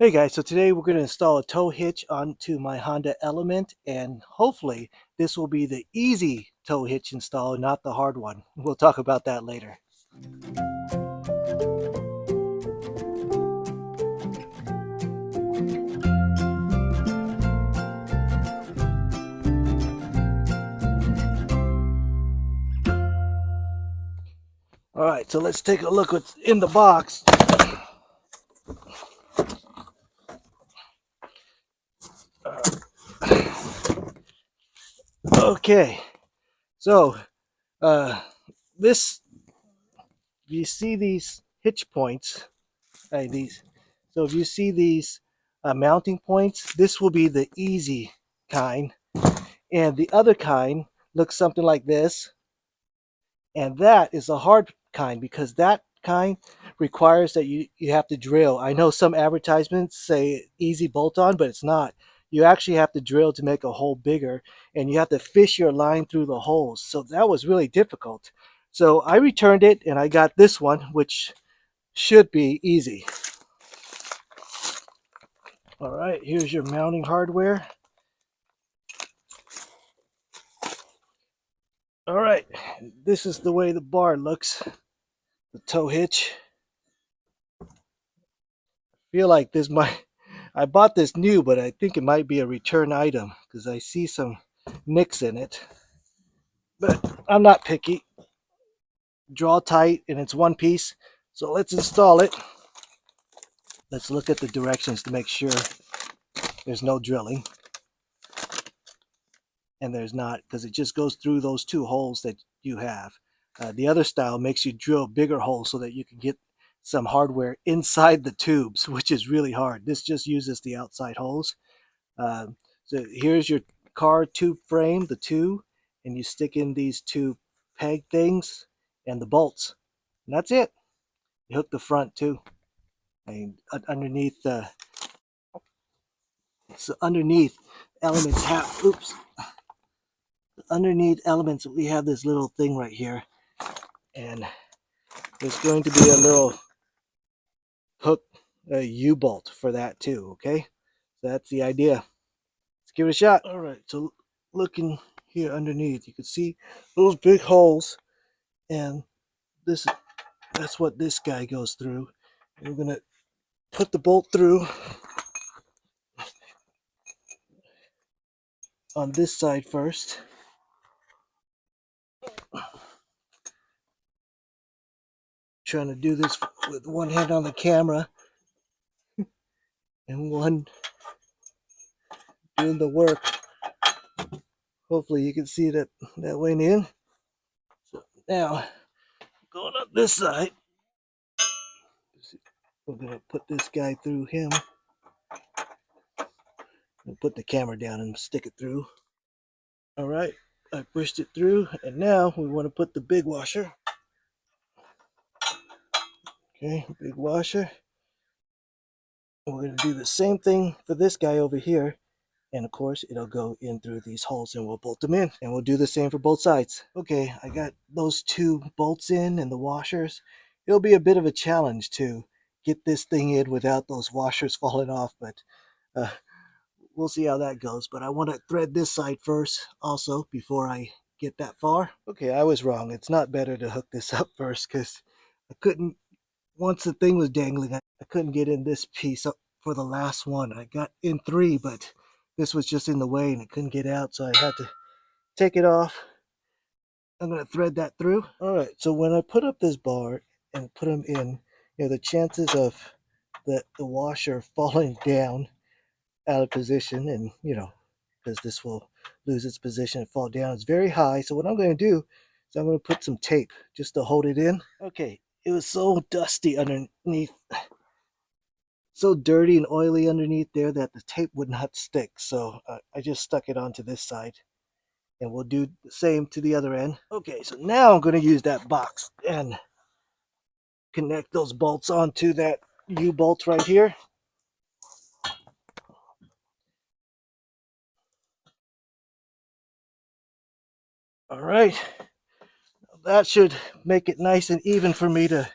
Hey guys, so today we're going to install a tow hitch onto my Honda Element, and hopefully this will be the easy tow hitch install, not the hard one. We'll talk about that later. Alright, so let's take a look what's in the box. Okay, so this, you see these hitch points, so if you see these mounting points, this will be the easy kind, and the other kind looks something like this, and that is a hard kind because that kind requires that you have to drill. I know some advertisements say easy bolt on, but it's not. You actually have to drill to make a hole bigger, and you have to fish your line through the holes. So that was really difficult. So I returned it and I got this one, which should be easy. All right, here's your mounting hardware. All right, this is the way the bar looks, the tow hitch. Feel like this might, I bought this new, but I think it might be a return item because I see some nicks in it. But I'm not picky. Draw-tite, and it's one piece. So let's install it. Let's look at the directions to make sure there's no drilling. And there's not, because it just goes through those two holes that you have. The other style makes you drill bigger holes so that you can get some hardware inside the tubes, which is really hard. This just uses the outside holes. So here's your car tube frame, the two, and you stick in these two peg things and the bolts. And that's it. You hook the front too. And underneath so underneath elements have, oops. Underneath elements, we have this little thing right here. And there's going to be a little hook, a U-bolt for that too, okay? So that's the idea. Let's give it a shot. All right, so looking here underneath, you can see those big holes, and that's what this guy goes through. And we're gonna put the bolt through on this side first. Trying to do this with one hand on the camera and one doing the work. Hopefully you can see that went in. So now, going up this side, we're gonna put this guy through him. And put the camera down and stick it through. All right, I pushed it through, and now we want to put the big washer. Okay, big washer. And we're going to do the same thing for this guy over here. And of course, it'll go in through these holes and we'll bolt them in. And we'll do the same for both sides. Okay, I got those two bolts in and the washers. It'll be a bit of a challenge to get this thing in without those washers falling off, but we'll see how that goes. But I want to thread this side first also before I get that far. Okay, I was wrong. It's not better to hook this up first because I couldn't, once the thing was dangling, I couldn't get in this piece up for the last one. I got in three, but this was just in the way and it couldn't get out, so I had to take it off. I'm going to thread that through. All right, so when I put up this bar and put them in, the chances of the washer falling down out of position, and because this will lose its position and fall down, is very high. So what I'm going to do is I'm going to put some tape just to hold it in. Okay, it was so dusty underneath, so dirty and oily underneath there that the tape would not stick. So I just stuck it onto this side, and we'll do the same to the other end. Okay, so now I'm going to use that box and connect those bolts onto that U-bolt right here. All right, that should make it nice and even for me to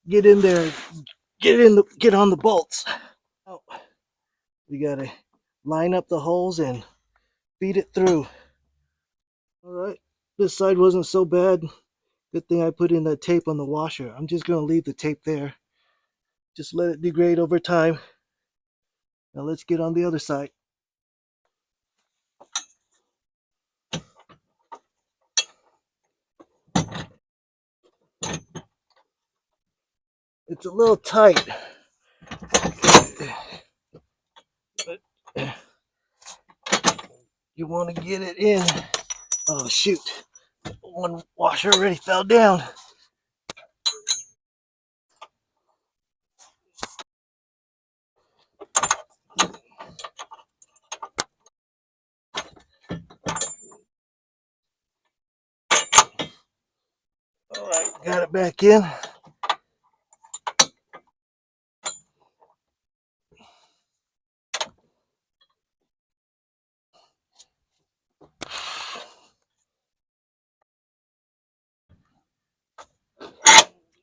get in there, get on the bolts. Oh, We gotta line up the holes and feed it through. All right, this side wasn't so bad. Good thing I put in that tape on the washer. I'm just gonna leave the tape there. Just let it degrade over time. Now let's get on the other side. It's a little tight, but you want to get it in. Oh shoot, one washer already fell down. All right, got it back in.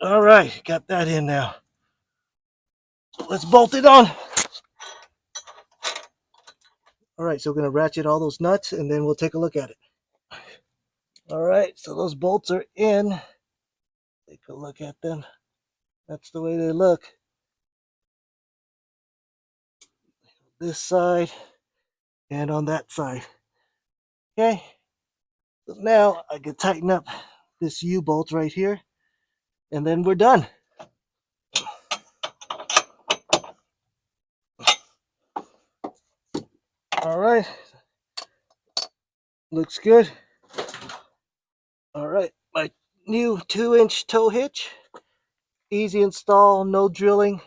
All right, got that in now. Let's bolt it on. All right, so we're gonna ratchet all those nuts and then we'll take a look at it. All right, so those bolts are in. Take a look at them. That's the way they look. This side and on that side. Okay, so now I can tighten up this U-bolt right here and then we're done. All right, looks good. All right, my new 2-inch tow hitch. Easy install, no drilling.